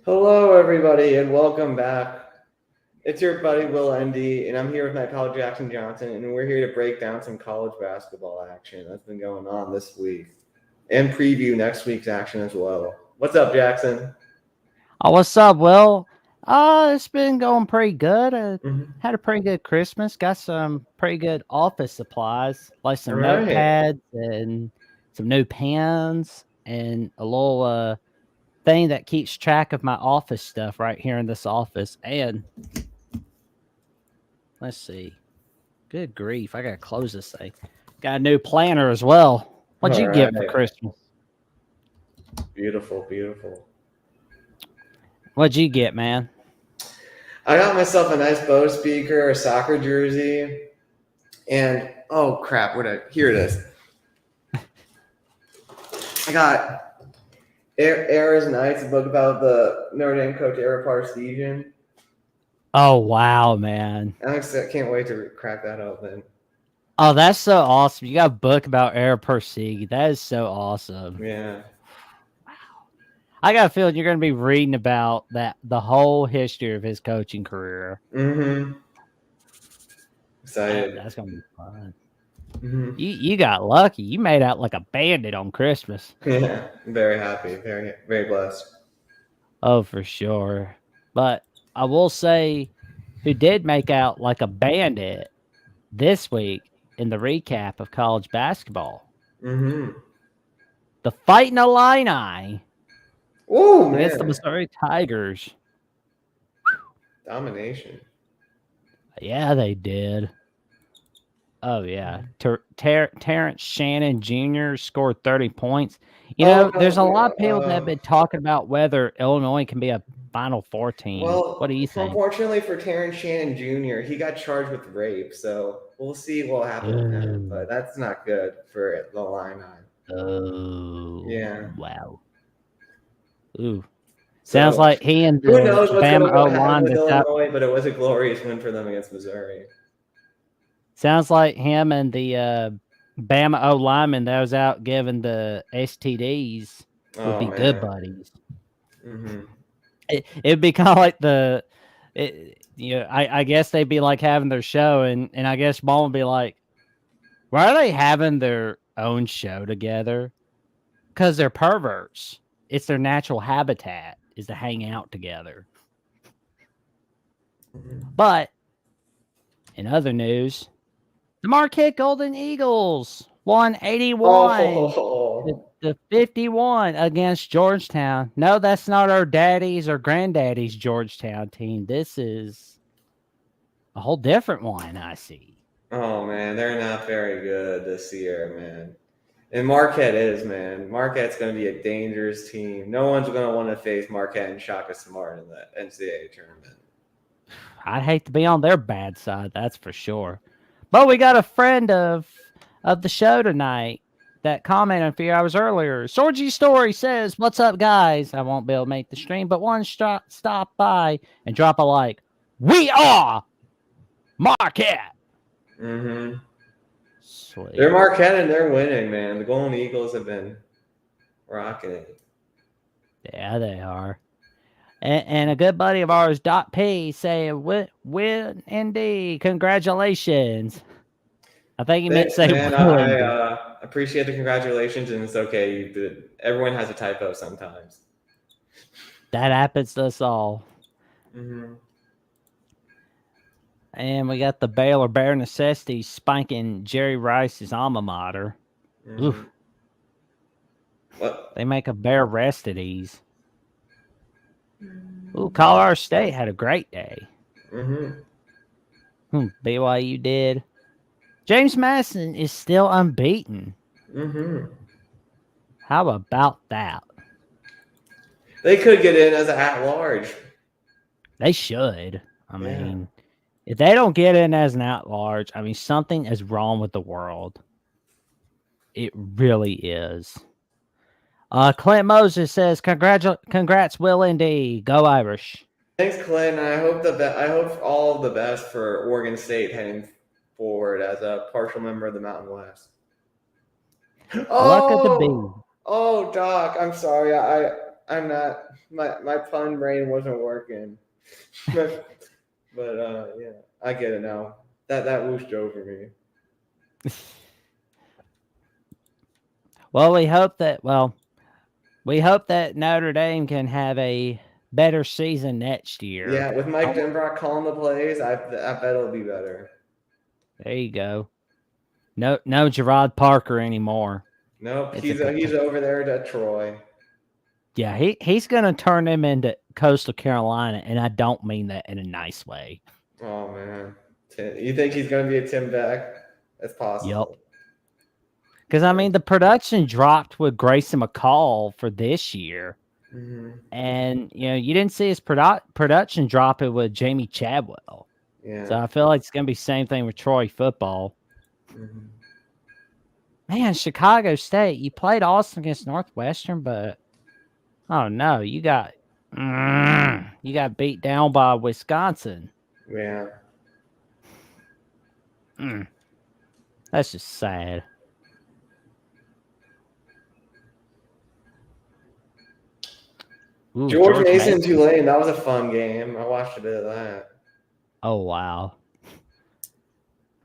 Hello, everybody, and welcome back. It's your buddy Will Endy, and I'm here with my pal Jackson Johnson, and we're here to break down some college basketball action that's been going on this week and preview next week's action as well. What's up, Jackson? Oh, what's up, Will? It's been going pretty good. Mm-hmm. Had a pretty good Christmas. Got some pretty good office supplies, like All some right. notepads and some new pens and a little thing that keeps track of my office stuff right here in this office. And let's see. Good grief, I gotta close this thing. Got a new planner as well. What'd All you get for right. Christmas? Beautiful, beautiful. What'd you get, man? I got myself a nice Bo speaker, a soccer jersey, and oh crap, here it is. I got Era's Nights, a book about the Notre Dame coach Era Parseghian. Oh wow, man. I can't wait to crack that open. Oh, that's so awesome. You got a book about Air Persig. That is so awesome. Yeah. I got a feeling you're going to be reading about the whole history of his coaching career. Mm-hmm. Excited. That's going to be fun. Mm-hmm. You got lucky. You made out like a bandit on Christmas. Yeah. Very happy. Very, very blessed. Oh, for sure. But I will say, who did make out like a bandit this week in the recap of college basketball? Mm-hmm. The Fighting Illini Oh, against the man. Missouri Tigers. Domination. Yeah, they did. Oh, yeah. Terrence Shannon Jr. scored 30 points. You know, there's a lot of people that have been talking about whether Illinois can be a Final Four team. What do you think? Unfortunately for Terrence Shannon Jr., he got charged with rape, so we'll see what happens with him. But that's not good for the Illini. Oh, Yeah. wow. Ooh. Sounds So like he and who the knows what's going Bama to happen O-line with missed out. Illinois, but it was a glorious win for them against Missouri. Sounds like him and the Bama O-lineman that was out giving the STDs would be good buddies. Mm-hmm. It'd be kind of like I guess they'd be like having their show, and I guess Mom would be like, why are they having their own show together? Because they're perverts. It's their natural habitat is to hang out together. Mm-hmm. But in other news, the Marquette Golden Eagles won 81 to 51 against Georgetown. No, that's not our daddy's or granddaddy's Georgetown team. This is a whole different one, I see. Oh, man, they're not very good this year, man. And Marquette is, man. Marquette's going to be a dangerous team. No one's going to want to face Marquette and Shaka Smart in the NCAA tournament. I'd hate to be on their bad side, that's for sure. But we got a friend of the show tonight that commented a few hours earlier. Sorgy Story says, "What's up, guys? I won't be able to make the stream, but one stop by and drop a like. We are Marquette." Mm-hmm. Sweet. They're Marquette and they're winning, man. The Golden Eagles have been rocking it. Yeah, they are. And a good buddy of ours, Dot P, saying, "Win ND, congratulations." I think he meant to say, man, I appreciate the congratulations, and it's okay. Everyone has a typo sometimes. That happens to us all. Mm-hmm. And we got the Baylor Bear Necessity spanking Jerry Rice's alma mater. Mm-hmm. Oof. What? They make a bear rest at ease. Ooh, Colorado State had a great day. Mm-hmm. BYU did. James Madison is still unbeaten. Mm-hmm. How about that? They could get in as an at-large. They should. I mean, if they don't get in as an at-large, I mean, something is wrong with the world. It really is. Clint Moses says, "Congrats, Will Indy. Go Irish." Thanks, Clint. And I hope all the best for Oregon State heading forward as a partial member of the Mountain West. Luck of the bee. Oh, Doc, I'm sorry. I'm not. My pun brain wasn't working. but yeah, I get it now. That whooshed over me. Well, we hope that Notre Dame can have a better season next year. Yeah, with Mike Denbrock calling the plays, I bet it'll be better. There you go. No Gerard Parker anymore. Nope, he's over there at Troy. Yeah, he's gonna turn him into Coastal Carolina, and I don't mean that in a nice way. Oh man, you think he's gonna be a Tim Beck? That's possible. Yep. Because I mean, the production dropped with Grayson McCall for this year, and you didn't see his production drop it with Jamie Chadwell. Yeah. So I feel like it's gonna be the same thing with Troy football. Man, Chicago State, you played awesome against Northwestern, but oh no, you got beat down by Wisconsin. Yeah. That's just sad. Ooh, George Mason, Tulane, that was a fun game. I watched a bit of that. Oh wow.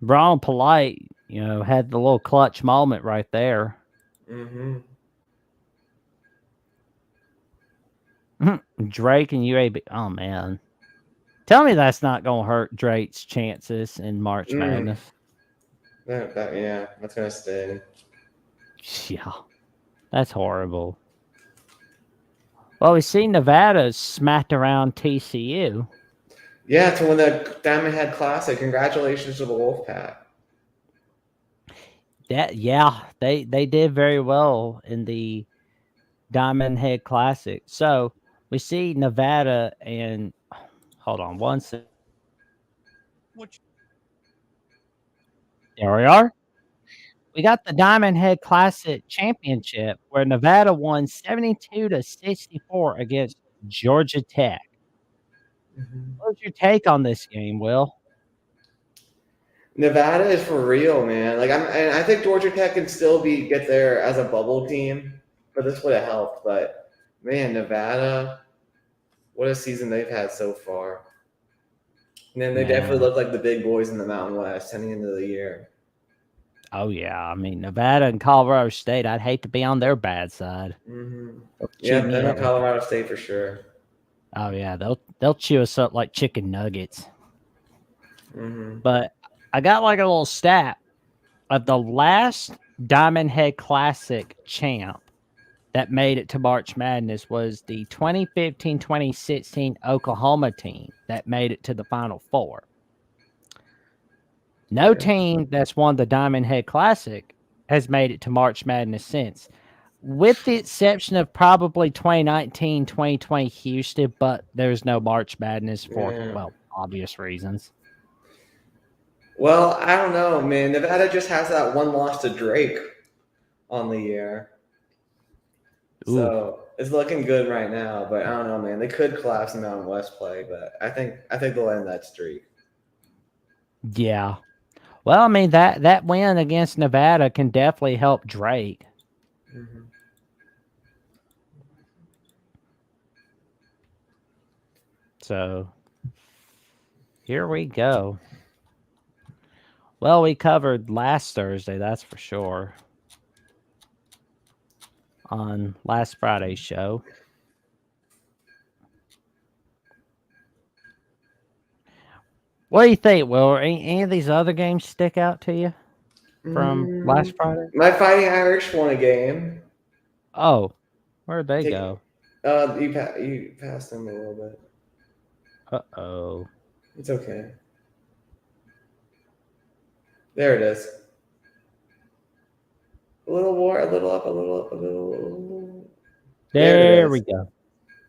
Brian Polite, had the little clutch moment right there. Drake and UAB. Oh man. Tell me that's not gonna hurt Drake's chances in March Madness. Yeah, that's gonna sting. Yeah. That's horrible. Well, we see Nevada smacked around TCU. Yeah, to win the Diamond Head Classic. Congratulations to the Wolfpack. They did very well in the Diamond Head Classic. So we see Nevada and hold on one second. There we are. We got the Diamond Head Classic Championship where Nevada won 72-64 against Georgia Tech. What's your take on this game, Will? Nevada is for real, man. And I think Georgia Tech can still get there as a bubble team, but this would have helped. But man, Nevada, what a season they've had so far. And then they definitely look like the big boys in the Mountain West heading into the year. Oh yeah, I mean Nevada and Colorado State. I'd hate to be on their bad side. Yeah, them and Colorado State for sure. Oh yeah, they'll chew us up like chicken nuggets. But I got like a little stat of the last Diamond Head Classic champ that made it to March Madness was the 2015-2016 Oklahoma team that made it to the Final Four. No team that's won the Diamond Head Classic has made it to March Madness since, with the exception of probably 2019, 2020 Houston, but there's no March Madness for, obvious reasons. Well, I don't know, man. Nevada just has that one loss to Drake on the year. Ooh. So it's looking good right now, but I don't know, man. They could collapse in Mountain West play, but I think they'll end that streak. Yeah. Well, I mean, that win against Nevada can definitely help Drake. So here we go. Well, we covered last Thursday, that's for sure, on last Friday's show. What do you think, Will? Any of these other games stick out to you from last Friday? My Fighting Irish won a game. Oh, where'd they go? You passed them a little bit. Uh-oh. It's okay. There it is. A little up. There we go.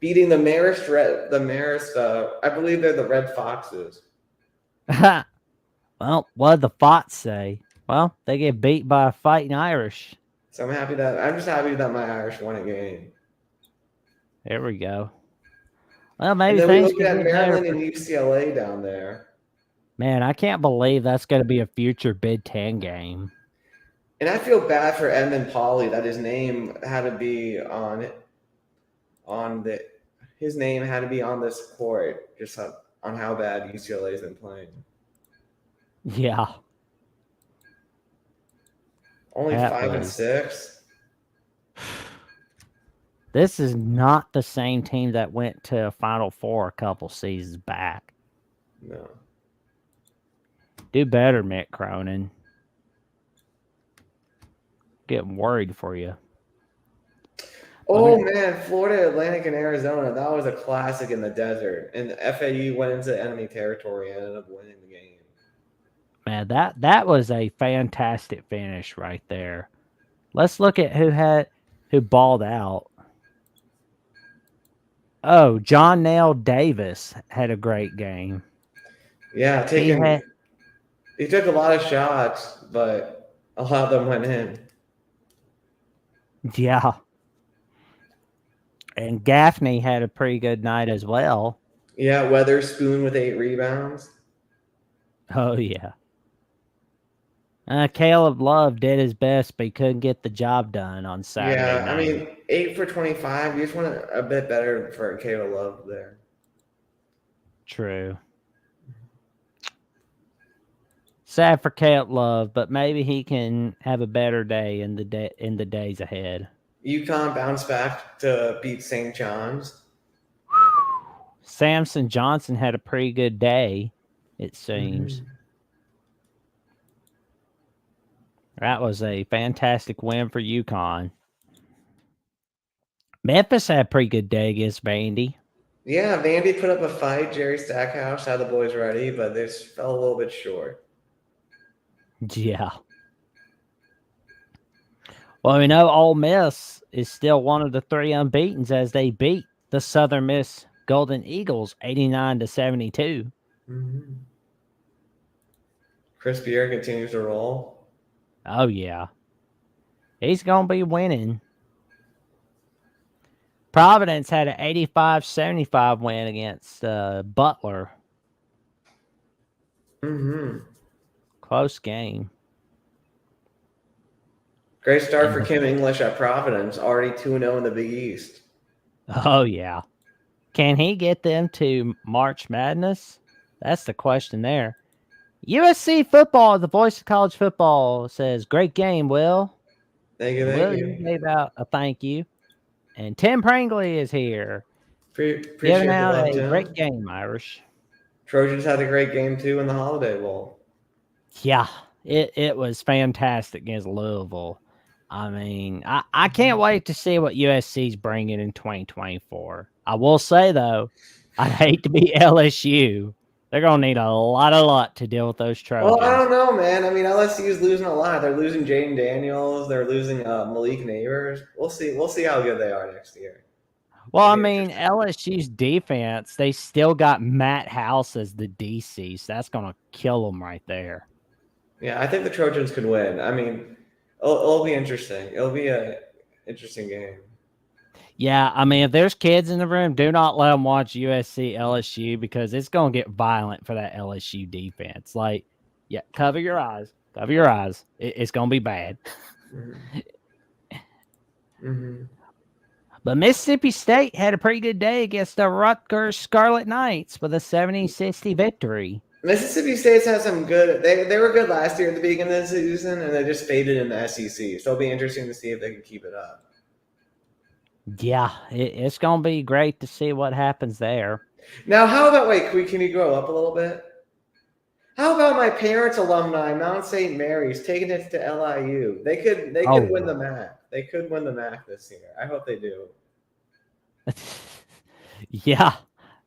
Beating the Marist, I believe they're the Red Foxes. Well, what did the Fox say? Well, they get beat by a Fighting Irish. So I'm just happy that my Irish won a game. There we go. Well, maybe and then things we look at Maryland and UCLA down there. Man, I can't believe that's going to be a future Big Ten game. And I feel bad for Edmund Polley that his name had to be on his name had to be on this court just on how bad UCLA's been playing. Yeah. Only That 5-6. This is not the same team that went to a Final Four a couple seasons back. No. Do better, Mick Cronin. Getting worried for you. Oh man, Florida Atlantic and Arizona. That was a classic in the desert. And FAU went into enemy territory and ended up winning the game. Man, that was a fantastic finish right there. Let's look at who balled out. Oh, John Nail Davis had a great game. Yeah, he took a lot of shots, but a lot of them went in. Yeah. And Gaffney had a pretty good night as well. Yeah, Weatherspoon with 8 rebounds. Oh, yeah. Caleb Love did his best, but he couldn't get the job done on Saturday night. I mean, 8 for 25. You just want a bit better for Caleb Love there. True. Sad for Caleb Love, but maybe he can have a better day in the days ahead. UConn bounced back to beat St. John's. Samson Johnson had a pretty good day, it seems. Mm-hmm. That was a fantastic win for UConn. Memphis had a pretty good day against Vandy. Yeah, Vandy put up a fight. Jerry Stackhouse had the boys ready, but they just fell a little bit short. Yeah. Well, we know Ole Miss is still one of the 3 unbeatens as they beat the Southern Miss Golden Eagles 89-72. Mm-hmm. Chris Pierre continues to roll. Oh, yeah. He's going to be winning. Providence had an 85-75 win against Butler. Mm-hmm. Close game. Great start for Kim English at Providence. Already 2-0 in the Big East. Oh, yeah. Can he get them to March Madness? That's the question there. USC football, the voice of college football, says, great game, Will. Thank you. You gave out a thank you. And Tim Prangley is here. Appreciate giving out love, a Tim. great game, Irish. Trojans had a great game, too, in the Holiday Bowl. Yeah, it was fantastic against Louisville. I mean, I can't wait to see what USC's bringing in 2024. I will say, though, I'd hate to be LSU. They're going to need a lot of luck to deal with those Trojans. Well, I don't know, man. I mean, LSU's losing a lot. They're losing Jaden Daniels. They're losing Malik Neighbors. We'll see. We'll see how good they are next year. Well, I mean, LSU's defense, they still got Matt House as the DC, so that's going to kill them right there. Yeah, I think the Trojans could win. I mean, it'll be interesting. It'll be an interesting game. Yeah, I mean, if there's kids in the room, do not let them watch USC LSU because it's going to get violent for that LSU defense. Like, yeah, cover your eyes. Cover your eyes. It's going to be bad. Mm-hmm. Mm-hmm. But Mississippi State had a pretty good day against the Rutgers Scarlet Knights with a 70-60 victory. Mississippi State's had some good. They were good last year at the beginning of the season, and they just faded in the SEC. So it'll be interesting to see if they can keep it up. Yeah, it's going to be great to see what happens there. Now, how about can you grow up a little bit? How about my parents' alumni, Mount St. Mary's, taking it to LIU? They could win the MAC. They could win the MAC this year. I hope they do. Yeah,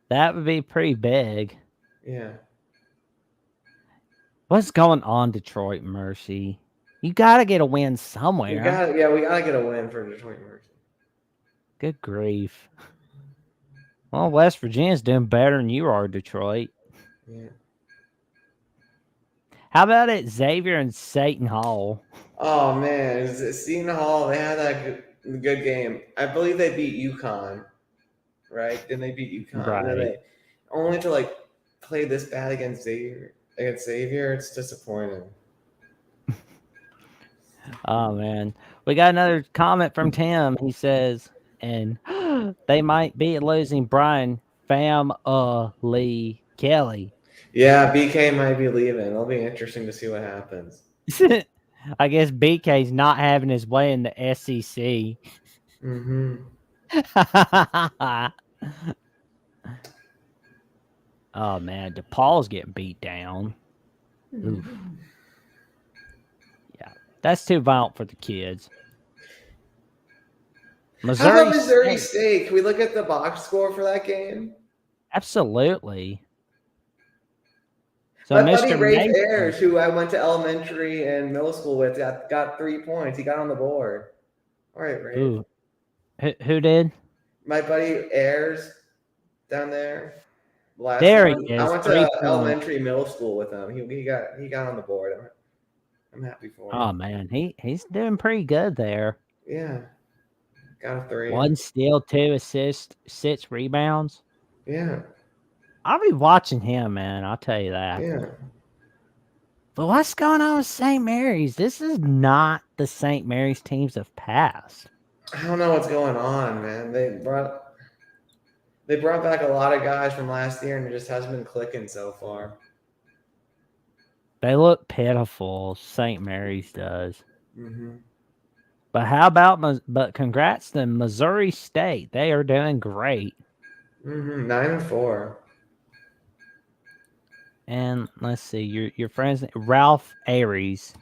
that would be pretty big. Yeah. What's going on, Detroit Mercy? You got to get a win somewhere. We got to get a win for Detroit Mercy. Good grief. Well, West Virginia's doing better than you are, Detroit. Yeah. How about it, Xavier and Seton Hall? Oh, man. Seton Hall, they had that good game. I believe they beat UConn, right? Didn't they beat UConn? Right. And then only to, play this bad against Xavier. It's disappointing. Oh, man. We got another comment from Tim. He says, and they might be losing Brian Lee Kelly. Yeah, BK might be leaving. It'll be interesting to see what happens. I guess BK's not having his way in the SEC. Mm-hmm. Oh man, DePaul's getting beat down. Oof. Yeah, that's too violent for the kids. How about Missouri Missouri State. State? Can we look at the box score for that game? Absolutely. So My buddy Mr. Rafe Mason. Ayers, who I went to elementary and middle school with, got 3 points. He got on the board. All right, Rafe. Ooh. Who did? My buddy Ayers down there. Last There one. he I is. went 3 to points. elementary, middle school with him. He got on the board. I'm happy for him. Oh man, he's doing pretty good there. Yeah, got a 3. 1 steal, 2 assists, 6 rebounds. Yeah, I'll be watching him, man. I'll tell you that. yeah. But what's going on with St. Mary's? This is not the St. Mary's teams of past. I don't know what's going on, man. They brought back a lot of guys from last year, and it just hasn't been clicking so far. They look pitiful. St. Mary's does. Mm-hmm. But how about? But congrats to Missouri State. They are doing great. Mm-hmm. 9-4. And let's see, your friends Ralph Aries.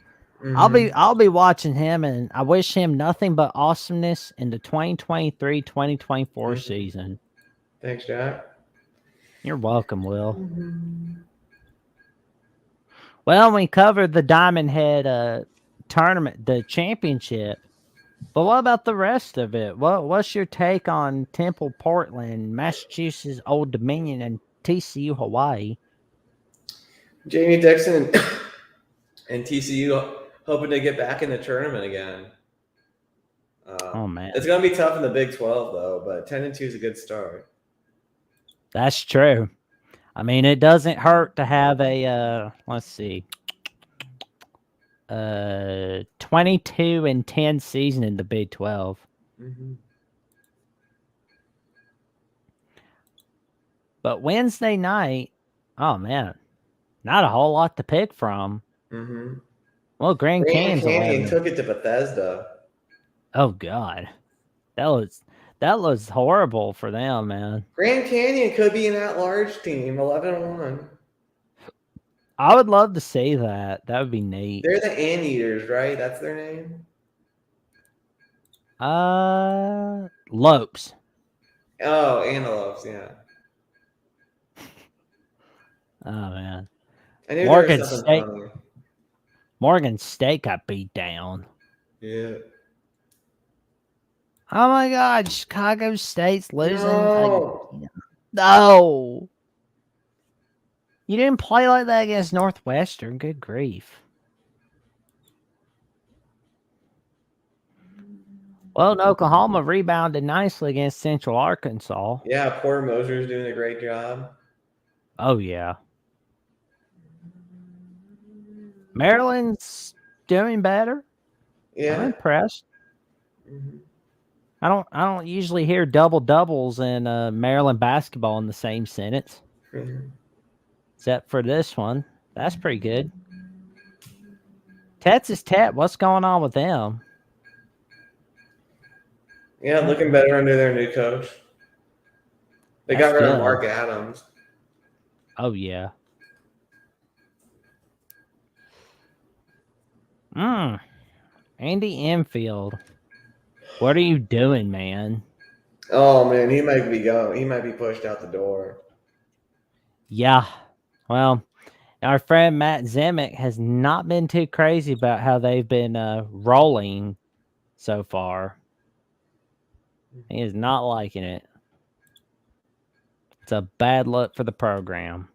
Mm-hmm. I'll be watching him, and I wish him nothing but awesomeness in the 2023-2024 season. Thanks, Jack. You're welcome, Will. Mm-hmm. Well, we covered the Diamond Head tournament, the championship. But what about the rest of it? What's your take on Temple, Portland, Massachusetts, Old Dominion, and TCU Hawaii? Jamie Dixon and TCU hoping to get back in the tournament again. Oh man, it's gonna be tough in the Big 12 though, but 10-2 is a good start. That's true. I mean, it doesn't hurt to have a let's see, 22-10 season in the Big 12. Mm-hmm. But Wednesday night, oh man, not a whole lot to pick from. Mm-hmm. Well, Grand Canyon took it to Bethesda. Oh God, that was horrible for them, man. Grand Canyon could be an at-large team, 11-1. I would love to see that. That would be neat. They're the Anteaters, right? That's their name. Lopes. Oh, Antelopes, yeah. Oh man. I knew there was something funny. Morgan State got beat down. Yeah. Oh my God, Chicago State's losing. No. No. You didn't play like that against Northwestern. Good grief. Well, Oklahoma rebounded nicely against Central Arkansas. Yeah, Porter Moser's doing a great job. Oh yeah. Maryland's doing better. Yeah. I'm impressed. Mm-hmm. I don't usually hear double doubles in Maryland basketball in the same sentence. Mm-hmm. Except for this one. That's pretty good. Texas Tech, what's going on with them? Yeah, looking better under their new coach. They got rid of Mark Adams. Oh yeah. Andy Enfield. What are you doing, man? Oh man, he might be pushed out the door. Yeah. Well, our friend Matt Zemek has not been too crazy about how they've been rolling so far. He is not liking it. It's a bad look for the program.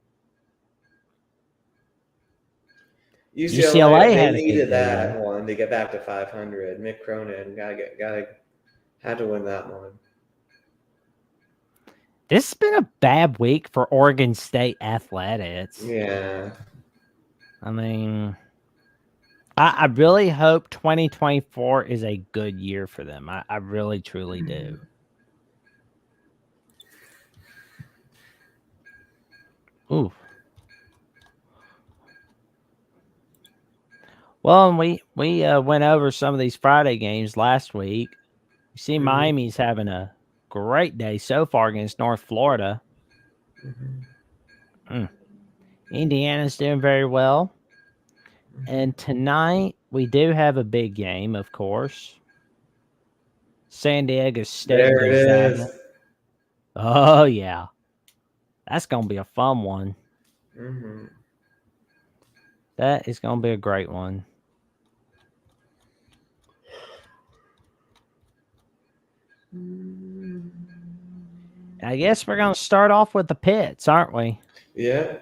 UCLA had they needed that one to get back to 500. Mick Cronin had to win that one. This has been a bad week for Oregon State athletics. Yeah. I mean, I really hope 2024 is a good year for them. I really, truly do. Well, and we went over some of these Friday games last week. You see, Miami's having a great day so far against North Florida. Indiana's doing very well. And tonight we do have a big game, of course. San Diego State and There it Gonzaga. is. Oh yeah, that's gonna be a fun one. That is gonna be a great one. I guess we're gonna start off with the pits, aren't we? Yeah.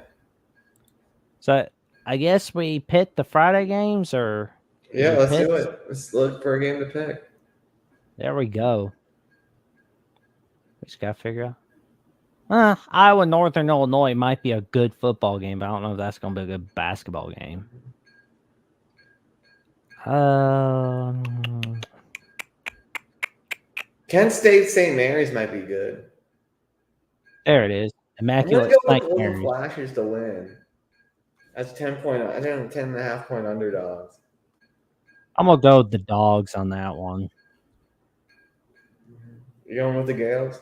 So I guess we pit the Friday games, or Yeah, let's pit? do it. Let's look for a game to pick. There we go. We just gotta figure out. Iowa Northern Illinois might be a good football game, but I don't know if that's gonna be a good basketball game. Kent State St. Mary's might be good. There it is. I'm gonna Immaculate go with St. Golden Mary's. Flashes to win. That's 10.5 point underdogs. I'm gonna go with the dogs on that one. You going with the Gales?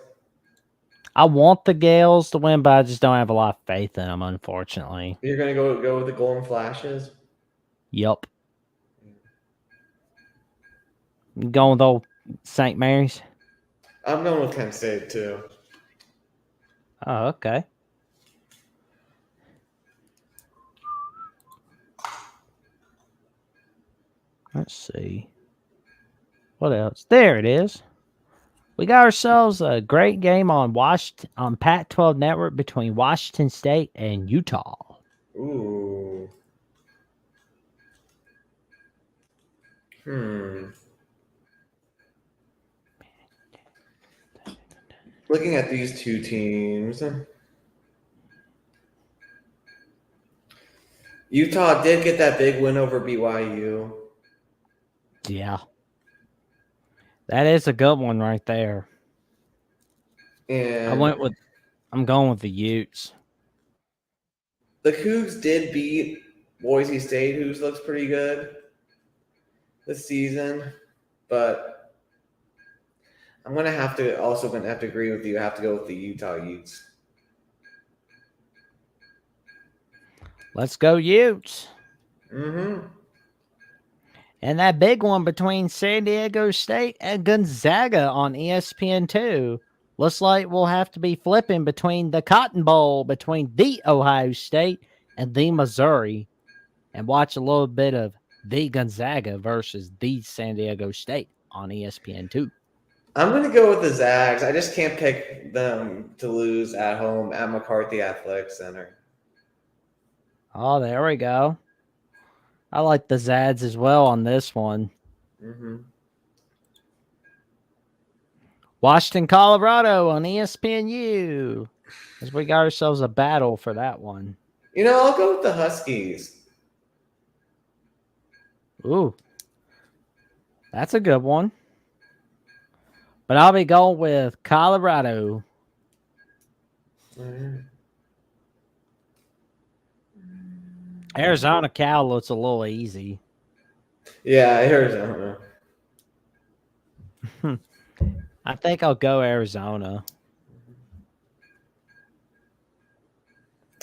I want the Gales to win, but I just don't have a lot of faith in them, unfortunately. You're gonna go with the Golden Flashes? Yup. You going with old St. Mary's? I'm going with Kent State too. Oh, okay. Let's see. What else? There it is. We got ourselves a great game on Pac-12 Network between Washington State and Utah. Ooh. Looking at these two teams, Utah did get that big win over BYU. Yeah. That is a good one right there. And I'm going with the Utes. The Cougs did beat Boise State, who looks pretty good this season, but I'm gonna have to agree with you. I have to go with the Utah Utes. Let's go Utes. Mm-hmm. And that big one between San Diego State and Gonzaga on ESPN2. Looks like we'll have to be flipping between the Cotton Bowl between the Ohio State and the Missouri, and watch a little bit of the Gonzaga versus the San Diego State on ESPN2. I'm going to go with the Zags. I just can't pick them to lose at home at McCarthy Athletic Center. Oh, there we go. I like the Zads as well on this one. Mm-hmm. Washington, Colorado on ESPNU. As we got ourselves a battle for that one. You know, I'll go with the Huskies. Ooh. That's a good one. But I'll be going with Colorado. Mm-hmm. Arizona Cal looks a little easy. Yeah, Arizona. I think I'll go Arizona.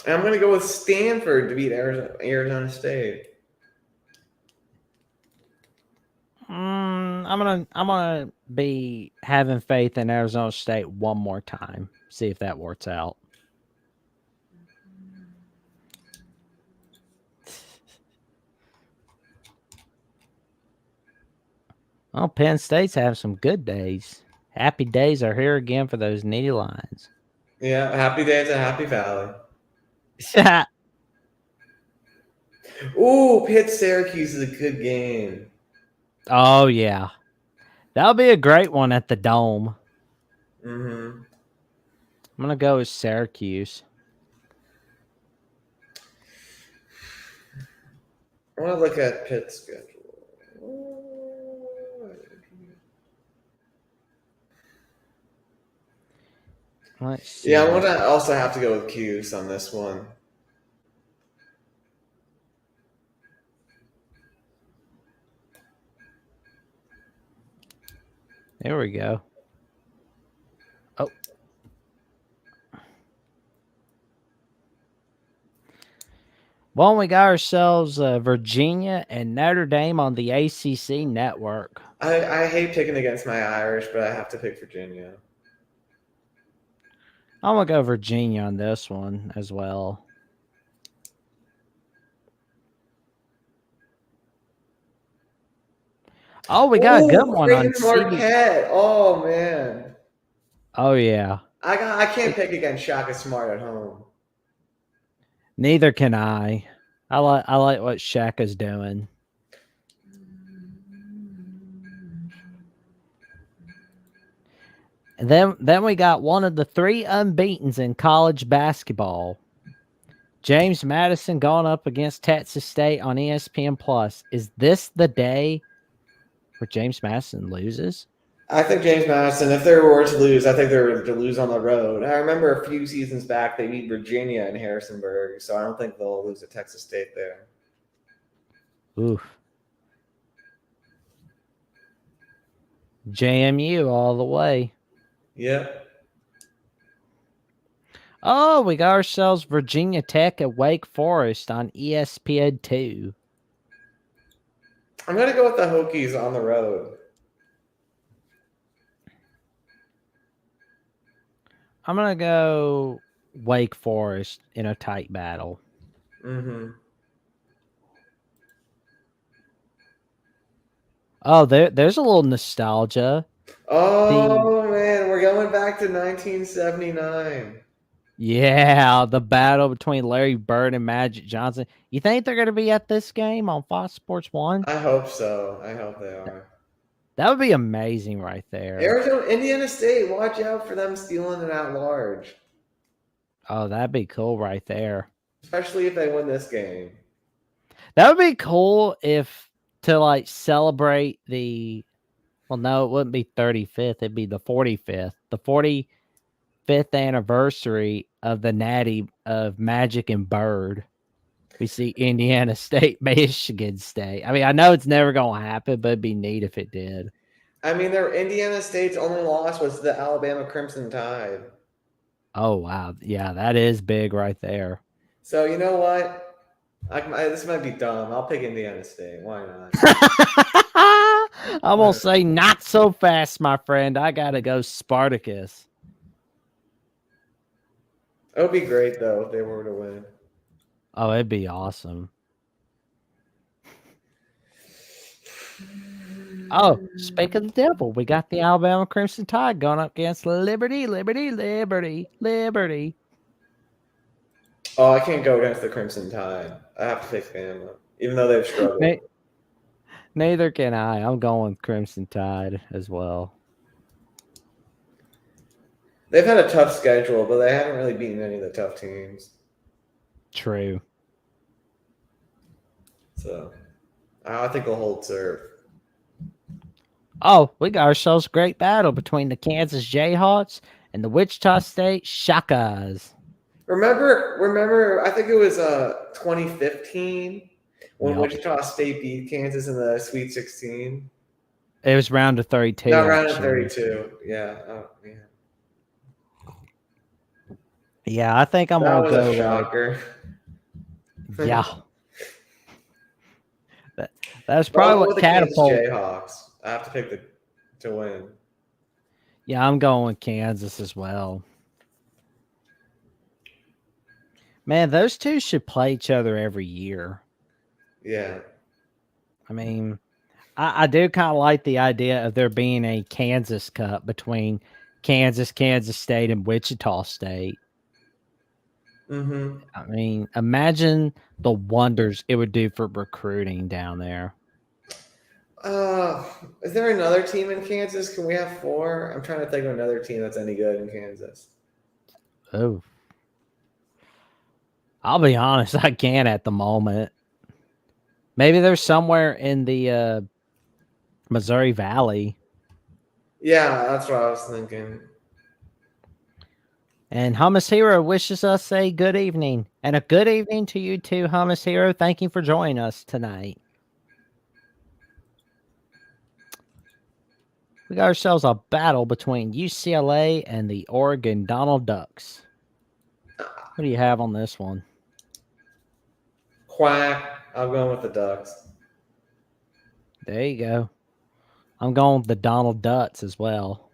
I'm going to go with Stanford to beat Arizona State. I'm gonna be having faith in Arizona State one more time. See if that works out. Well, Penn State's having some good days. Happy days are here again for those Nittany Lions. Yeah, happy days at Happy Valley. Ooh, Pitt Syracuse is a good game. Oh, yeah. That'll be a great one at the Dome. Mm-hmm. I'm going to go with Syracuse. I want to look at Pitt's schedule. Let's see. Yeah, I'm going to also have to go with Cuse on this one. There we go. Oh. Well, we got ourselves Virginia and Notre Dame on the ACC network. I hate picking against my Irish, but I have to pick Virginia. I'm going to go Virginia on this one as well. Oh, we got a good one on Creighton Marquette. Oh man. Oh yeah. I can't pick against Shaka Smart at home. Neither can I. I like what Shaka's doing. And then we got one of the 3 unbeatens in college basketball. James Madison going up against Texas State on ESPN Plus. Is this the day where James Madison loses? I think James Madison, if they were to lose, I think they were to lose on the road. I remember a few seasons back they beat Virginia in Harrisonburg, so I don't think they'll lose at Texas State there. Oof. JMU all the way. Yep. Oh, we got ourselves Virginia Tech at Wake Forest on ESPN2. I'm going to go with the Hokies on the road. I'm going to go Wake Forest in a tight battle. Mm-hmm. Oh, there's a little nostalgia. Oh, man, we're going back to 1979. Yeah, the battle between Larry Bird and Magic Johnson. You think they're going to be at this game on Fox Sports 1? I hope so. I hope they are. That would be amazing right there. Arizona, Indiana State, watch out for them stealing it at large. Oh, that'd be cool right there. Especially if they win this game. That would be cool if to like celebrate the, well, no, it wouldn't be 35th. It'd be the 45th. The 45th anniversary of the Natty of Magic and Bird. We see Indiana State, Michigan State. I mean, I know it's never going to happen, but it'd be neat if it did. I mean, their Indiana State's only loss was the Alabama Crimson Tide. Oh, wow. Yeah, that is big right there. So, you know what? This might be dumb. I'll pick Indiana State. Why not? I'm going to say not so fast, my friend. I got to go Spartacus. It would be great, though, if they were to win. Oh, it'd be awesome. Oh, speak of the devil, we got the Alabama Crimson Tide going up against Liberty. Oh, I can't go against the Crimson Tide. I have to pick Bama, even though they've struggled. Neither can I. I'm going with Crimson Tide as well. They've had a tough schedule, but they haven't really beaten any of the tough teams. True. So, I think they'll hold serve. Oh, we got ourselves a great battle between the Kansas Jayhawks and the Wichita State Shakas. Remember, I think it was 2015 when Wichita State beat Kansas in the Sweet 16. It was round of 32. No, round of 32. Yeah. Oh, yeah. Yeah, I think I'm that gonna go. A shocker. Yeah. That's probably what catapulted. Jayhawks. I have to pick to win. Yeah, I'm going with Kansas as well. Man, those two should play each other every year. Yeah. I mean, I do kind of like the idea of there being a Kansas Cup between Kansas State, and Wichita State. Mm-hmm. I mean, imagine the wonders it would do for recruiting down there. Is there another team in Kansas? Can we have 4? I'm trying to think of another team that's any good in Kansas. Oh. I'll be honest, I can't at the moment. Maybe there's somewhere in the Missouri Valley. Yeah, that's what I was thinking. And Hummus Hero wishes us a good evening. And a good evening to you too, Hummus Hero. Thank you for joining us tonight. We got ourselves a battle between UCLA and the Oregon Donald Ducks. What do you have on this one? Quack. I'm going with the Ducks. There you go. I'm going with the Donald Ducks as well.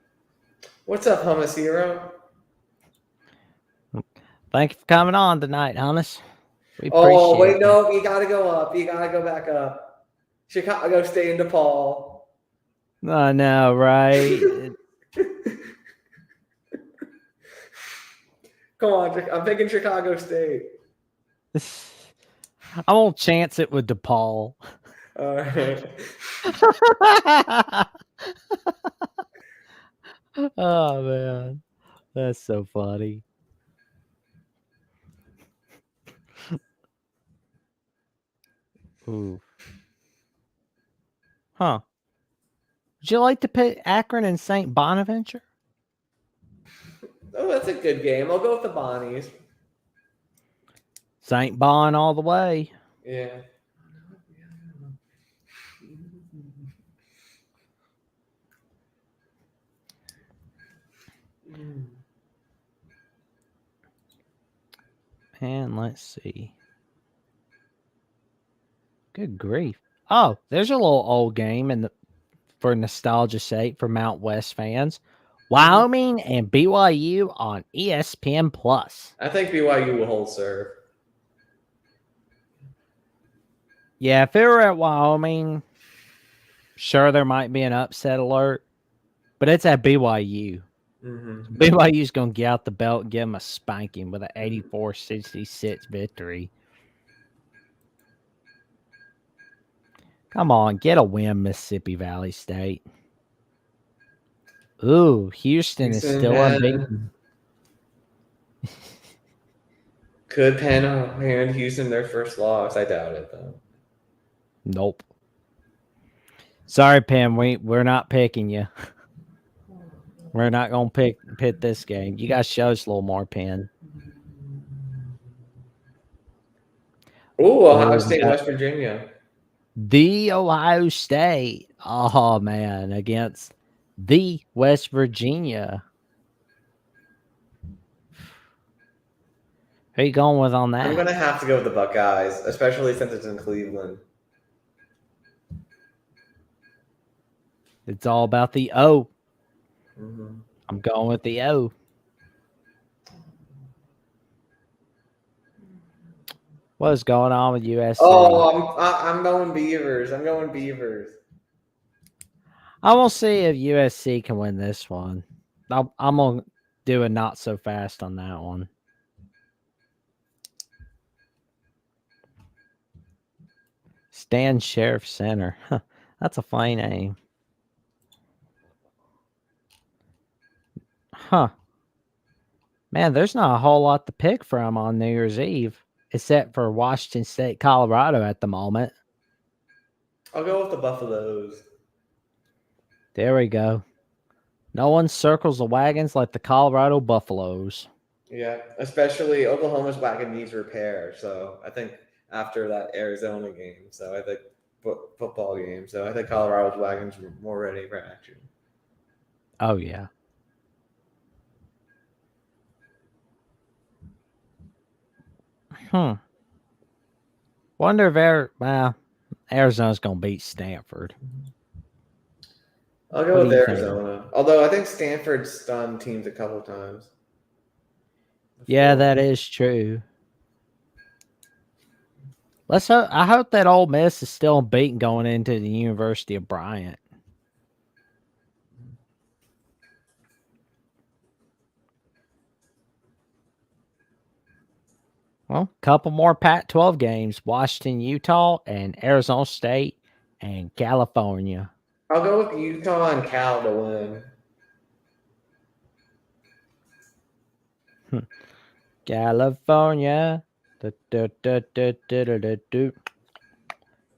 What's up, Hummus Hero? Thank you for coming on tonight, Hannes. We Oh, appreciate wait, no, you got to go up. You got to go back up. Chicago stay in DePaul. I know, right? Come on, I'm picking Chicago State. I won't chance it with DePaul. All right. Oh, man. That's so funny. Ooh. Huh. Would you like to pick Akron and St. Bonaventure? Oh, that's a good game. I'll go with the Bonnies. St. Bon all the way. Yeah. And let's see. Good grief. Oh, there's a little old game for nostalgia's sake for Mount West fans. Wyoming and BYU on ESPN Plus. I think BYU will hold serve. Yeah, if it were at Wyoming, sure there might be an upset alert, but it's at BYU. BYU's going to get out the belt and give them a spanking with an 84-66 victory. Come on, get a win, Mississippi Valley State. Ooh, Houston is still unbeaten. Could Penn hand Houston their first loss? I doubt it, though. Nope. Sorry, Penn. We're not picking you. We're not going to pick this game. You guys show us a little more, Penn. Ooh, Ohio State, West Virginia. The Ohio State. Oh, man. Against the West Virginia. Who are you going with on that? I'm going to have to go with the Buckeyes, especially since it's in Cleveland. It's all about the O. I'm going with the O. What is going on with USC? Oh, I'm going Beavers. I'm going Beavers. I will see if USC can win this one. I'm going to do a not so fast on that one. Stan Sheriff Center. Huh, that's a fine name. Huh. Man, there's not a whole lot to pick from on New Year's Eve, except for Washington State, Colorado at the moment. I'll go with the Buffaloes. There we go. No one circles the wagons like the Colorado Buffaloes. Yeah, especially Oklahoma's wagon needs repair. So I think after that Arizona game, so I think football game, so I think Colorado's wagons were more ready for action. Oh, yeah. Wonder if Arizona's going to beat Stanford. I'll go with Arizona. Although I think Stanford's stunned teams a couple times. Yeah, that is true. I hope that Ole Miss is still unbeaten going into the University of Bryant. Well, couple more Pac-12 games: Washington, Utah, and Arizona State and California. I'll go with Utah and Cal to win. California.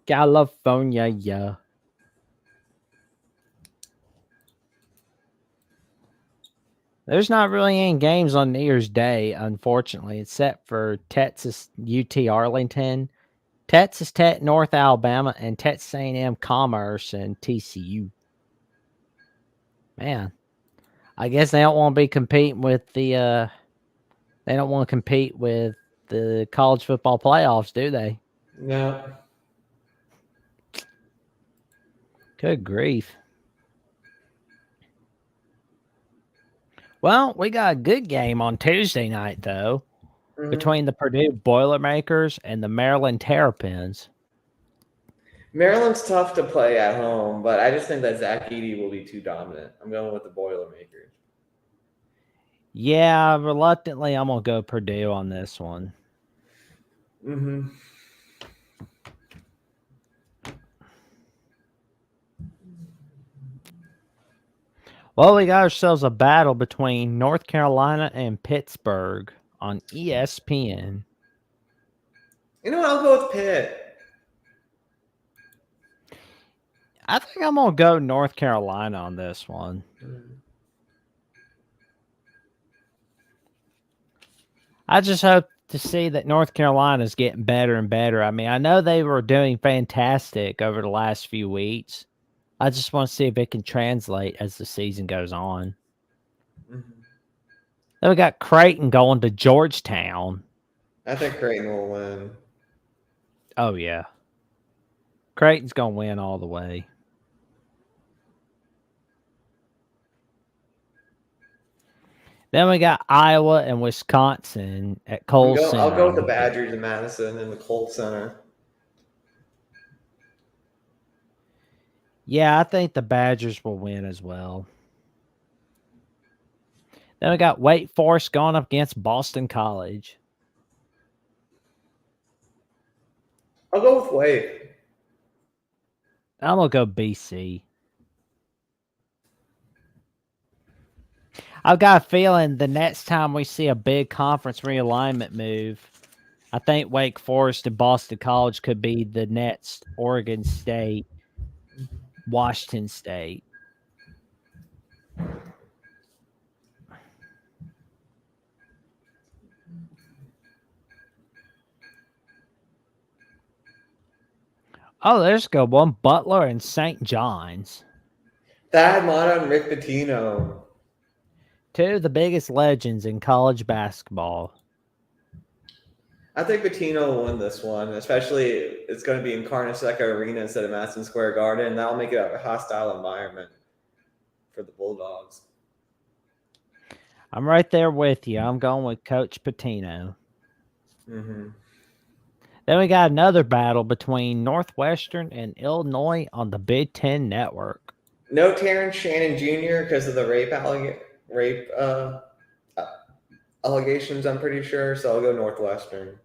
California, yeah. There's not really any games on New Year's Day, unfortunately, except for Texas UT Arlington, Texas Tech North Alabama, and Texas A&M Commerce and TCU. Man, I guess they don't want to be competing with the. They don't want to compete with the college football playoffs, do they? No. Good grief. Well, we got a good game on Tuesday night, though, between the Purdue Boilermakers and the Maryland Terrapins. Maryland's tough to play at home, but I just think that Zach Edey will be too dominant. I'm going with the Boilermakers. Yeah, reluctantly, I'm going to go Purdue on this one. Mm-hmm. Well, we got ourselves a battle between North Carolina and Pittsburgh on ESPN. You know what? I'll go with Pitt. I think I'm going to go North Carolina on this one. I just hope to see that North Carolina is getting better and better. I mean, I know they were doing fantastic over the last few weeks. I just want to see if it can translate as the season goes on. Mm-hmm. Then we got Creighton going to Georgetown. I think Creighton will win. Oh, yeah. Creighton's going to win all the way. Then we got Iowa and Wisconsin at Kohl Center. I'll go with the Badgers in Madison and the Kohl Center. Yeah, I think the Badgers will win as well. Then we got Wake Forest going up against Boston College. I'll go with Wake. I'm going to go BC. I've got a feeling the next time we see a big conference realignment move, I think Wake Forest and Boston College could be the next Oregon State, Washington State. Oh, there's a good one. Butler and St. John's. Thad Matta and Rick Pitino. Two of the biggest legends in college basketball. I think Pitino will win this one, especially it's going to be in Carnesecca Arena instead of Madison Square Garden. That'll make it a hostile environment for the Bulldogs. I'm right there with you. I'm going with Coach Pitino. Mm-hmm. Then we got another battle between Northwestern and Illinois on the Big Ten Network. No Terrence Shannon Jr. because of the rape allegations, I'm pretty sure. So I'll go Northwestern.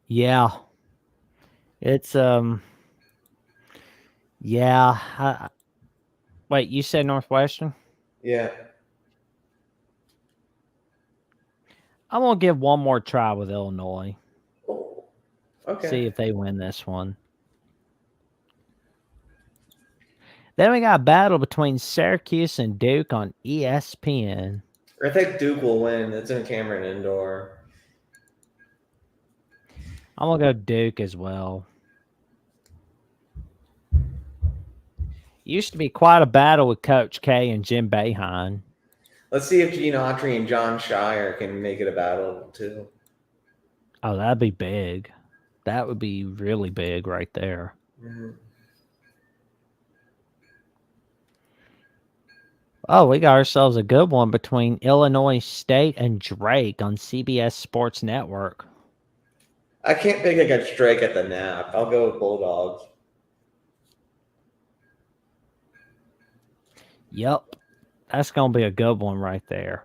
Yeah. It's yeah. Wait, you said Northwestern? Yeah. I'm gonna give one more try with Illinois. Oh, okay. See if they win this one. Then we got a battle between Syracuse and Duke on ESPN. I think Duke will win. It's in Cameron Indoor. I'm gonna go Duke as well. Used to be quite a battle with Coach K and Jim Boeheim. Let's see if Gene Autry and John Shire can make it a battle too. Oh, that'd be big. That would be really big right there. Mm-hmm. Oh, we got ourselves a good one between Illinois State and Drake on CBS Sports Network. I can't pick against Drake at the nap. I'll go with Bulldogs. Yep. That's going to be a good one right there.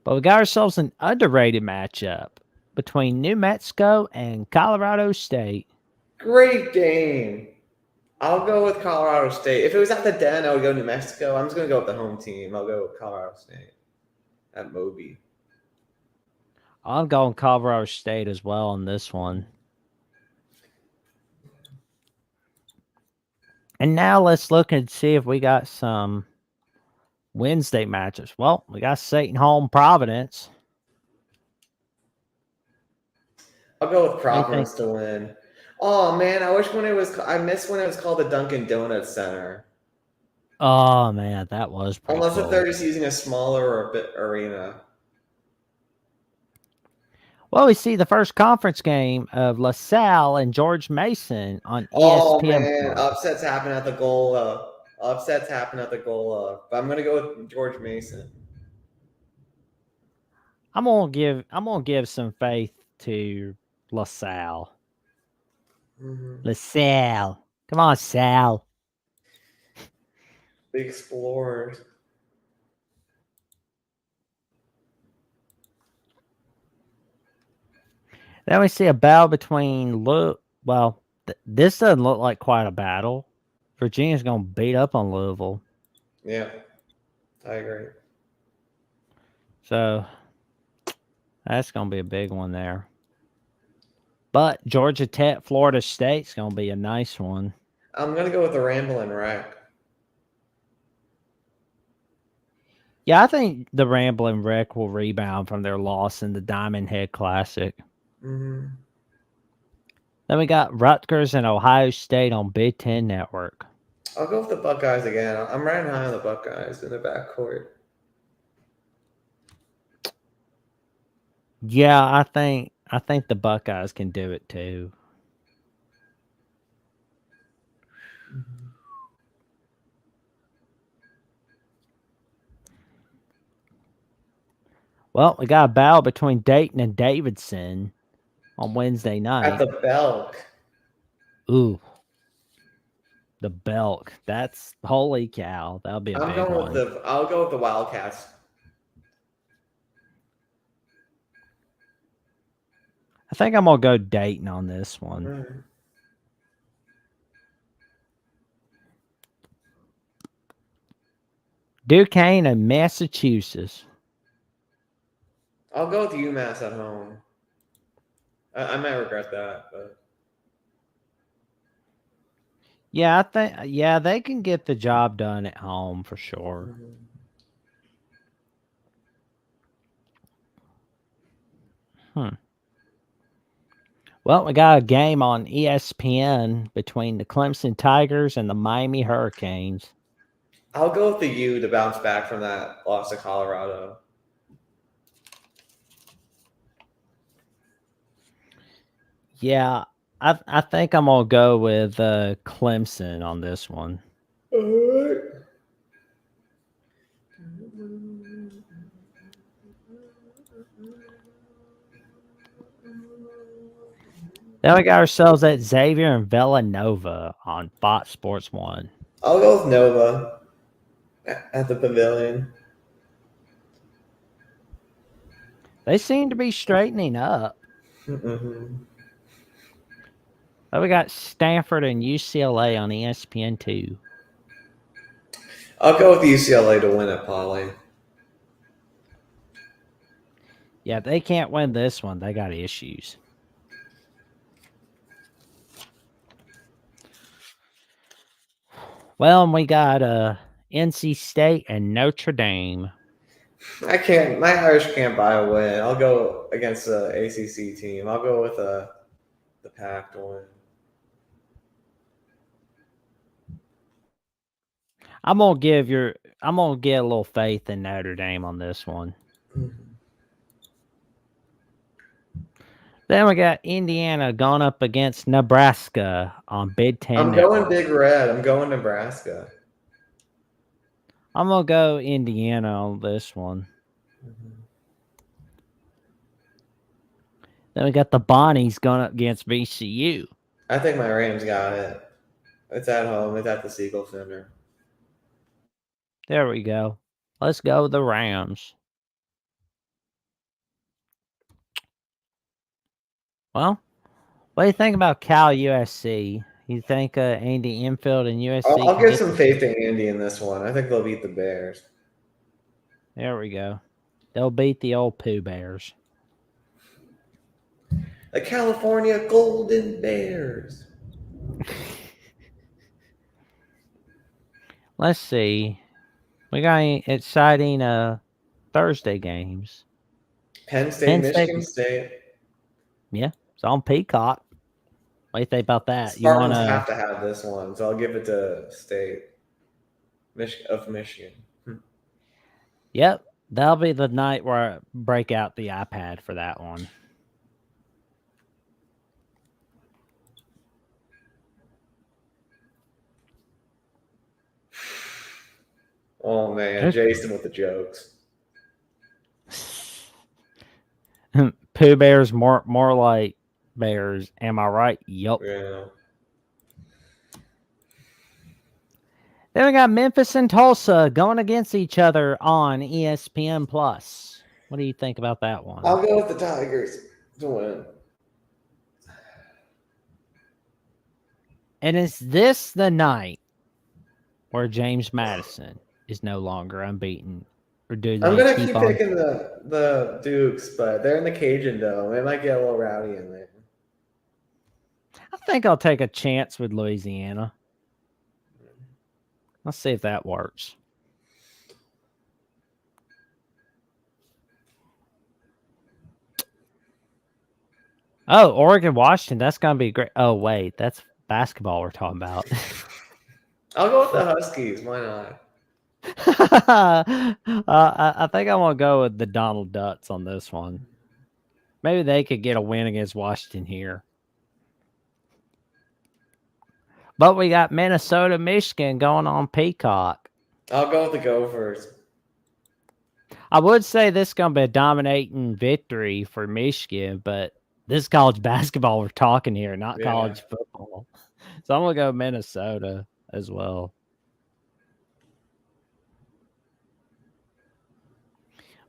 But we got ourselves an underrated matchup between New Mexico and Colorado State. Great game. I'll go with Colorado State. If it was at the Den, I would go New Mexico. I'm just going to go with the home team. I'll go with Colorado State at Moby. I'm going Colorado State as well on this one. And now let's look and see if we got some Wednesday matches. Well, we got Seton Hall Providence. I'll go with Providence to win. Oh man, I miss when it was called the Dunkin' Donuts Center. Oh man, that was pretty Unless if cool. they're just using a smaller or a bit arena. Well, we see the first conference game of LaSalle and George Mason on Oh ESPN man, Plus. upsets happen at the goal. Upsets happen at the goal. But I'm gonna go with George Mason. I'm gonna give some faith to LaSalle. Mm-hmm. LaSalle. Come on, Sal. The Explorers. Then we see a battle between this doesn't look like quite a battle. Virginia's gonna beat up on Louisville. Yeah, I agree. So that's gonna be a big one there. But Georgia Tech, Florida State's gonna be a nice one. I'm gonna go with the Ramblin' Wreck. Yeah, I think the Ramblin' Wreck will rebound from their loss in the Diamond Head Classic. Mm-hmm. Then we got Rutgers and Ohio State on Big Ten Network. I'll go with the Buckeyes again. I'm riding high on the Buckeyes in the backcourt. Yeah, I think the Buckeyes can do it too. Well, we got a battle between Dayton and Davidson on Wednesday At night. the Belk. Ooh, the Belk. That's holy cow. That'll be a big one. I'll go with the Wildcats. I think I'm gonna go Dayton on this one. Mm-hmm. Duquesne and Massachusetts. I'll go with UMass at home. I might regret that, but Yeah, they can get the job done at home for sure. Well, we got a game on ESPN between the Clemson Tigers and the Miami Hurricanes. I'll go with the U to bounce back from that loss to Colorado. Yeah, I think I'm gonna go with Clemson on this one. All right. Then we got ourselves at Xavier and Villanova on Fox Sports 1. I'll go with Nova at the Pavilion. They seem to be straightening up. Mm-hmm. Then we got Stanford and UCLA on ESPN 2. I'll go with UCLA to win at Poly. Yeah, they can't win this one. They got issues. Well, and we got NC State and Notre Dame. My Irish can't buy a win. I'll go against the ACC team. I'll go with the Pac to win. I'm gonna get a little faith in Notre Dame on this one. Mm-hmm. Then we got Indiana going up against Nebraska on Big Ten. I'm going Big Red. I'm going Nebraska. I'm gonna go Indiana on this one. Mm-hmm. Then we got the Bonnies going up against VCU. I think my Rams got it. It's at home. It's at the Siegel Center. There we go. Let's go the Rams. Well, what do you think about Cal USC? You think Andy Enfield and USC? I'll give some faith to Andy in this one. I think they'll beat the Bears. There we go. They'll beat the old Pooh Bears. The California Golden Bears. Let's see. We got any exciting Thursday games. Penn State, Michigan State. Yeah, it's on Peacock. What do you think about that? Spartans have to have this one, so I'll give it to State. of Michigan. Yep, that'll be the night where I break out the iPad for that one. Oh man, Jason with the jokes. Pooh Bears more like bears. Am I right? Yup. Yeah. Then we got Memphis and Tulsa going against each other on ESPN Plus. What do you think about that one? I'll go with the Tigers to win. And is this the night where James Madison is no longer unbeaten? Or do they I'm gonna keep keep on? picking the Dukes, but they're in the Cajun Dome. It might get a little rowdy in there. I think I'll take a chance with Louisiana. Let's see if that works. Oh, Oregon, Washington. That's going to be great. Oh, wait. That's basketball we're talking about. I'll go with the Huskies. Why not? I think I want to go with the Donald Ducks on this one. Maybe they could get a win against Washington here. But we got Minnesota, Michigan going on Peacock. I'll go with the Gophers. I would say this is going to be a dominating victory for Michigan, but this is college basketball we're talking here, not college football. So I'm going to go Minnesota as well.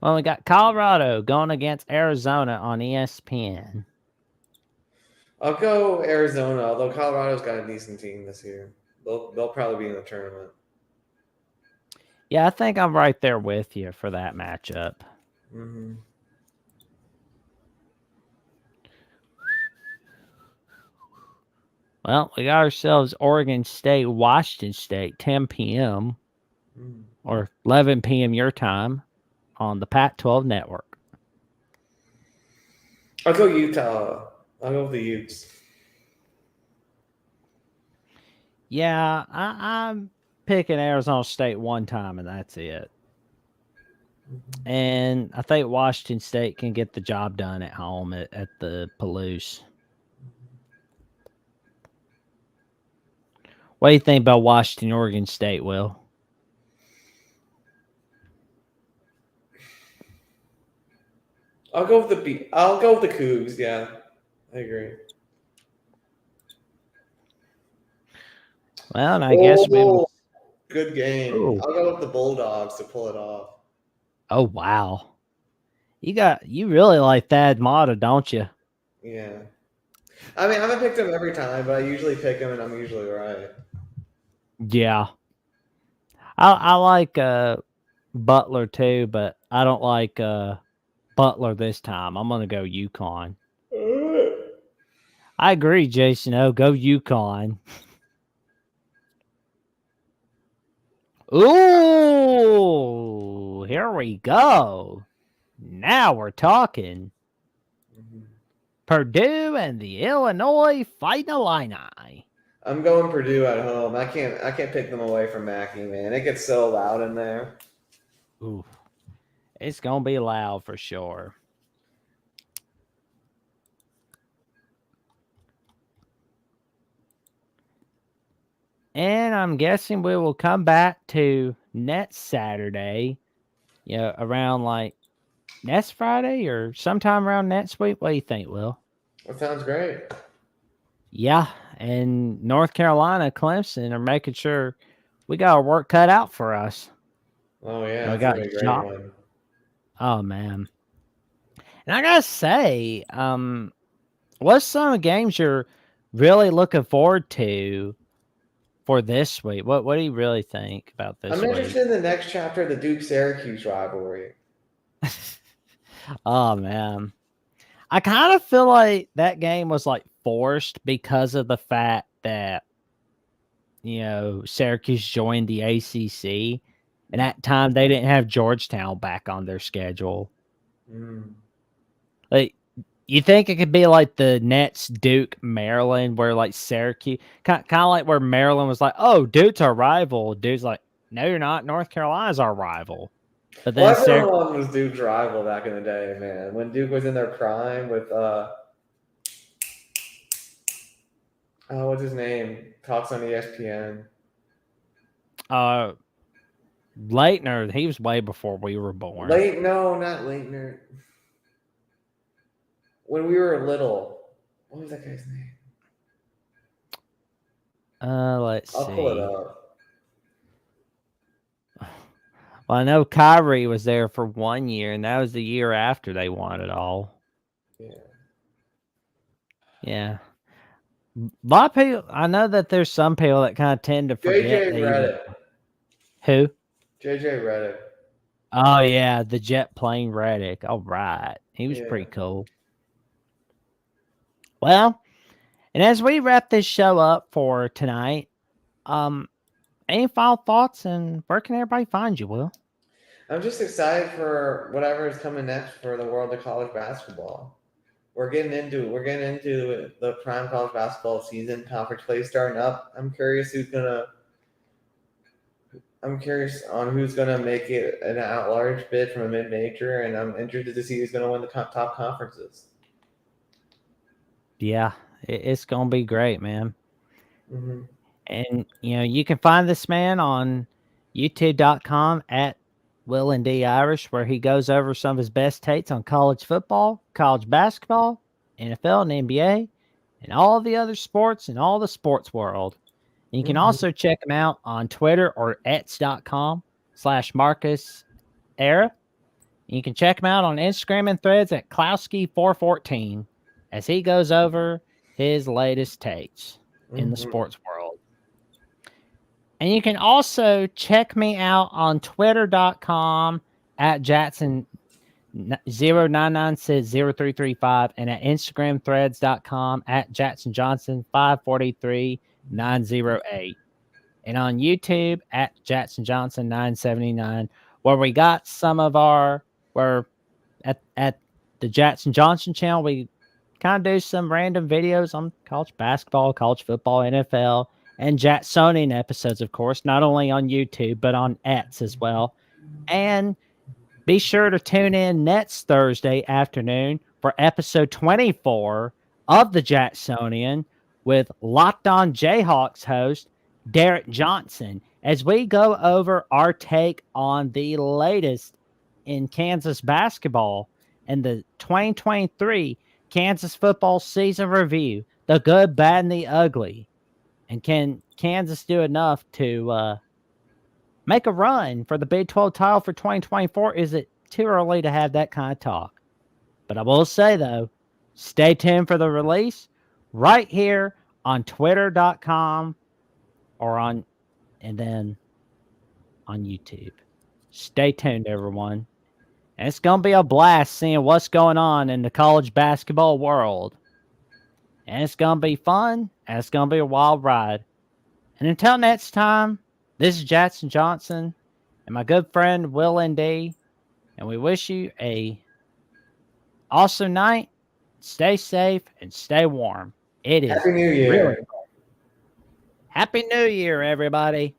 Well, we got Colorado going against Arizona on ESPN. I'll go Arizona, although Colorado's got a decent team this year. They'll probably be in the tournament. Yeah, I think I'm right there with you for that matchup. Mm-hmm. Well, we got ourselves Oregon State, Washington State, 10 p.m. Or 11 p.m. your time on the Pac-12 network. I'll go Utah. I'll go with the Utes. Yeah, I'm picking Arizona State one time, and that's it. And I think Washington State can get the job done at home at the Palouse. What do you think about Washington, Oregon State, Will? I'll go with the Cougs. Yeah, I agree. Well, and I guess good game. Ooh. I'll go with the Bulldogs to pull it off. Oh wow, you really like Thad Matta, don't you? Yeah, I mean I haven't picked him every time, but I usually pick him, and I'm usually right. Yeah, I like Butler too, but I don't like Butler this time. I'm gonna go UConn. I agree, Jason. Oh, go UConn. Ooh, here we go. Now we're talking. Purdue and the Illinois Fighting Illini. I'm going Purdue at home. I can't pick them away from Mackey, man. It gets so loud in there. Ooh, it's gonna be loud for sure. And I'm guessing we will come back to next Saturday, around like next Friday or sometime around next week. What do you think, Will? That sounds great. Yeah, and North Carolina, Clemson are making sure we got our work cut out for us. Oh yeah, we got a great one. Oh man, and I gotta say, what's some games you're really looking forward to for this week? What do you really think about this? I'm interested in the next chapter of the Duke-Syracuse rivalry. Oh man, I kind of feel like that game was like forced because of the fact that Syracuse joined the ACC, and at time they didn't have Georgetown back on their schedule. Like, you think it could be like the Nets, Duke, Maryland, where like Syracuse, kind of like where Maryland was like, "Oh, Duke's our rival." Duke's like, No, you're not. North Carolina's our rival. But Well, then everyone was Duke's rival back in the day, man. When Duke was in their prime with what's his name? Talks on ESPN. Leitner, he was way before we were born. No, not Leitner. When we were little, what was that guy's name? Let's see. I'll pull it up. Well, I know Kyrie was there for 1 year, and that was the year after they won it all. Yeah. A lot of people, I know that there's some people that kind of tend to forget. JJ Redick. Who? JJ Redick. Oh, yeah, the jet plane Redick. All right. He was pretty cool. Well, and as we wrap this show up for tonight, any final thoughts and where can everybody find you, Will? I'm just excited for whatever is coming next for the world of college basketball. We're getting into the prime college basketball season. Conference play starting up. I'm curious on who's gonna make it an at-large bid from a mid-major, and I'm interested to see who's gonna win the top conferences. Yeah, it's gonna be great, man. Mm-hmm. And you can find this man on youtube.com at Will and D Irish, where he goes over some of his best takes on college football, college basketball, NFL and NBA, and all the other sports and all the sports world. And you can also check him out on Twitter or x.com/Marcus Era. You can check him out on Instagram and Threads at Klowski414 as he goes over his latest takes in the sports world. And you can also check me out on twitter.com at Jackson09960335 and at Instagram threads.com at JacksonJohnson543908 and on YouTube at JacksonJohnson979, where we got some of where at the Jackson Johnson channel, we kind of do some random videos on college basketball, college football, NFL, and Jacksonian episodes, of course, not only on YouTube, but on X as well. And be sure to tune in next Thursday afternoon for episode 24 of the Jacksonian with Locked On Jayhawks host Derek Johnson as we go over our take on the latest in Kansas basketball and the 2023 Kansas football season review, the good, bad, and the ugly. And can Kansas do enough to make a run for the Big 12 title for 2024? Is it too early to have that kind of talk? But I will say, though, stay tuned for the release right here on twitter.com and then on YouTube. Stay tuned, everyone. And it's going to be a blast seeing what's going on in the college basketball world. And it's going to be fun, and it's going to be a wild ride. And until next time, this is Jackson Johnson and my good friend Will N.D., and we wish you a awesome night. Stay safe and stay warm. It is Happy New Year. Happy New Year, everybody.